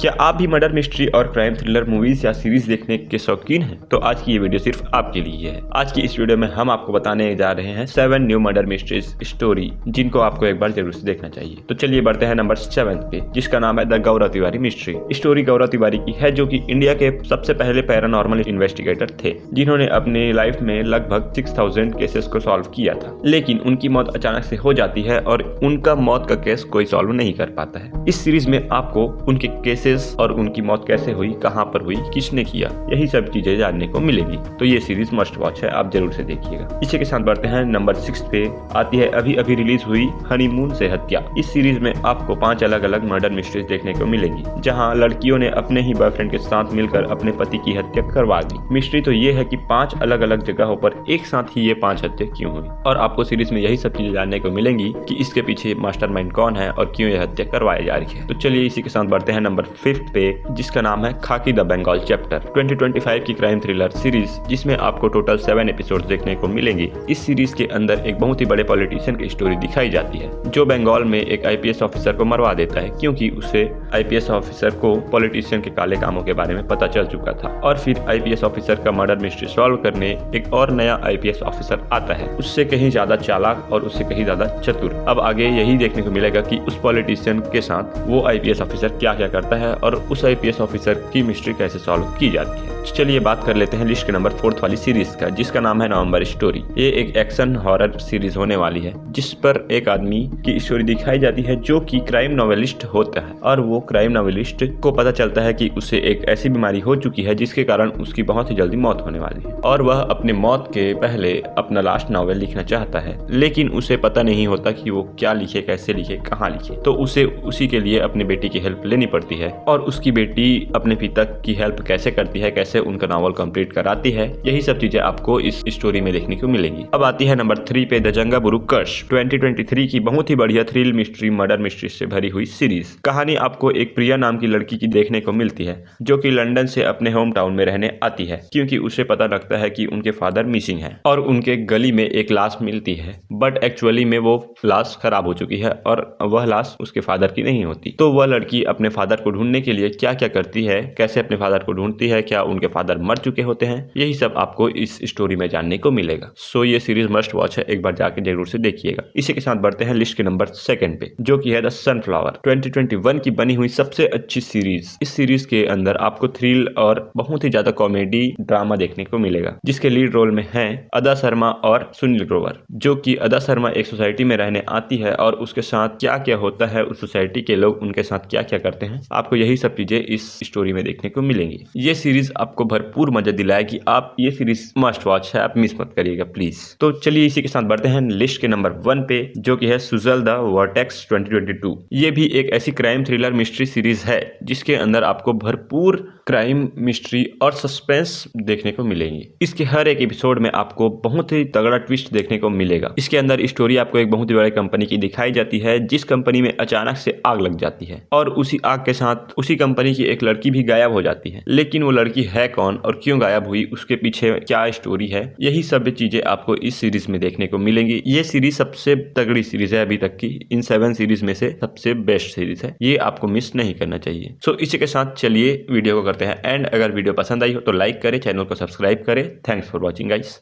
क्या आप भी मर्डर मिस्ट्री और क्राइम थ्रिलर मूवीज या सीरीज देखने के शौकीन हैं? तो आज की ये वीडियो सिर्फ आपके लिए है। आज की इस वीडियो में हम आपको बताने जा रहे हैं 7 न्यू मर्डर मिस्ट्रीज स्टोरी, जिनको आपको एक बार जरूर से देखना चाहिए। तो चलिए बढ़ते हैं नंबर 7 पे, जिसका नाम है the Gaurav Tiwari mystery. Story Gaurav Tiwari की है, जो कि इंडिया के सबसे पहले पैरानॉर्मल इन्वेस्टिगेटर थे, जिन्होंने अपनी लाइफ में लगभग 6000 केसेस को सॉल्व किया था। लेकिन उनकी मौत अचानक से हो जाती है और उनका मौत का केस कोई सॉल्व नहीं कर पाता है। इस सीरीज में आपको उनके केसेस और उनकी मौत कैसे हुई, कहां पर हुई, किसने किया, यही सब चीजें जानने को मिलेगी। तो ये सीरीज मस्ट वॉच है, आप जरूर से देखिएगा। इसी के साथ बढ़ते हैं नंबर 6 पे। आती है अभी अभी रिलीज हुई हनीमून से हत्या। इस सीरीज में आपको 5 अलग अलग मर्डर मिस्ट्रीज देखने को मिलेंगी, जहां लड़कियों ने अपने ही बॉयफ्रेंड के साथ मिलकर अपने पति की हत्या करवा दी। मिस्ट्री तो ये है कि 5 अलग अलग जगहों पर एक साथ ही ये 5 हत्या क्यों हुई, और आपको सीरीज में यही सब चीजें जानने को मिलेंगी कि इसके पीछे मास्टरमाइंड कौन है और क्यों यह हत्या करवाई जा रही है। तो चलिए इसी के साथ बढ़ते हैं नंबर 5 पे, जिसका नाम है खाकी द बंगाल चैप्टर। 2025 की क्राइम थ्रिलर सीरीज, जिसमें आपको टोटल 7 एपिसोड देखने को मिलेंगे। इस सीरीज के अंदर एक बहुत ही बड़े पॉलिटिशियन की स्टोरी दिखाई जाती है, जो बंगाल में एक आईपीएस ऑफिसर को मरवा देता है, क्योंकि उसे आईपीएस ऑफिसर को पॉलिटिशियन के काले कामों के बारे में पता चल चुका था। और फिर आईपीएस ऑफिसर का मर्डर मिस्ट्री सॉल्व करने एक और नया आईपीएस ऑफिसर आता है, उससे कहीं ज्यादा चालाक और उससे कहीं ज्यादा चतुर। अब आगे यही देखने को मिलेगा कि उस पॉलिटिशियन के साथ वो आईपीएस ऑफिसर क्या क्या करता है और उस आईपीएस ऑफिसर की मिस्ट्री कैसे सॉल्व की जाती है। चलिए बात कर लेते हैं लिस्ट के नंबर 4 वाली सीरीज का, जिसका नाम है नवंबर स्टोरी। ये एक एक्शन हॉरर सीरीज होने वाली है, जिस पर एक आदमी की स्टोरी दिखाई जाती है जो कि क्राइम नॉवेलिस्ट होता है, और वो क्राइम नॉवेलिस्ट को पता चलता है कि उसे एक ऐसी बीमारी हो चुकी है जिसके कारण उसकी बहुत ही जल्दी मौत होने वाली है, और वह अपने मौत के पहले अपना लास्ट नॉवेल लिखना चाहता है। लेकिन उसे पता नहीं होता कि वो क्या लिखे, कैसे लिखे, कहाँ लिखे। तो उसे उसी के लिए अपनी बेटी की हेल्प लेनी पड़ती है, और उसकी बेटी अपने पिता की हेल्प कैसे करती है, कैसे उनका नॉवल कंप्लीट कराती है, यही सब चीजें आपको इस स्टोरी में देखने को मिलेंगी। अब आती है नंबर 3 पे, द जंगाबुरु कर्स। 2023 की बहुत ही बढ़िया थ्रिल मिस्ट्री मर्डर मिस्ट्री से भरी हुई सीरीज। कहानी आपको एक प्रिया नाम की लड़की की देखने को मिलती है, जो कि लंदन से अपने होम टाउन में रहने आती है, क्योंकि उसे पता लगता है कि उनके फादर मिसिंग है, और उनके गली में एक लाश मिलती है, बट एक्चुअली में वो लाश खराब हो चुकी है और वह लाश उसके फादर की नहीं होती। तो वह लड़की अपने फादर को ढूंढने के लिए क्या क्या करती है, कैसे अपने फादर को ढूंढती है, क्या उनके फादर मर चुके होते हैं, यही सब आपको इस स्टोरी में जानने को मिलेगा। सो ये सीरीज मस्ट वॉच है, एक बार जाके जरूर से देखिएगा। इसी के साथ बढ़ते हैं लिस्ट के नंबर 2 पे, जो कि है द सनफ्लावर। 2021 की बनी हुई सबसे अच्छी सीरीज। इस सीरीज के अंदर आपको थ्रिल और बहुत ही ज्यादा कॉमेडी ड्रामा देखने को मिलेगा, जिसके लीड रोल में है अदा शर्मा और सुनील ग्रोवर। जो कि अदा शर्मा एक सोसाइटी में रहने आती है, और उसके साथ क्या क्या होता है, उस सोसाइटी के लोग उनके साथ क्या क्या करते हैं, आपको यही सब चीजें इस स्टोरी में देखने को मिलेंगी। ये सीरीज आपको भरपूर मजा दिलाएगी। आप ये सीरीज मस्ट वॉच है, आप मिस मत करिएगा प्लीज। तो चलिए इसी के साथ बढ़ते हैं लिस्ट के नंबर 1 पे, जो कि है सुजल द वर्टेक्स 2022। ये भी एक ऐसी क्राइम थ्रिलर मिस्ट्री सीरीज है, जिसके अंदर आपको भरपूर क्राइम मिस्ट्री और सस्पेंस देखने को मिलेंगी। इसके हर एक एपिसोड में आपको बहुत ही तगड़ा ट्विस्ट देखने को मिलेगा। इसके अंदर स्टोरी आपको एक बहुत ही बड़ी कंपनी की दिखाई जाती है, जिस कंपनी में अचानक से आग लग जाती है, और उसी आग के साथ उसी कंपनी की एक लड़की भी गायब हो जाती है। लेकिन वो लड़की है कौन और क्यों गायब हुई, उसके पीछे क्या स्टोरी है, यही सब चीजें आपको इस सीरीज में देखने को मिलेंगी। ये सीरीज सबसे तगड़ी सीरीज है अभी तक की, इन 7 सीरीज में से सबसे बेस्ट सीरीज है, ये आपको मिस नहीं करना चाहिए। सो इसी के साथ चलिए वीडियो को करते हैं एंड। अगर वीडियो पसंद आई हो तो लाइक करें, चैनल को सब्सक्राइब करें। Thanks for watching guys.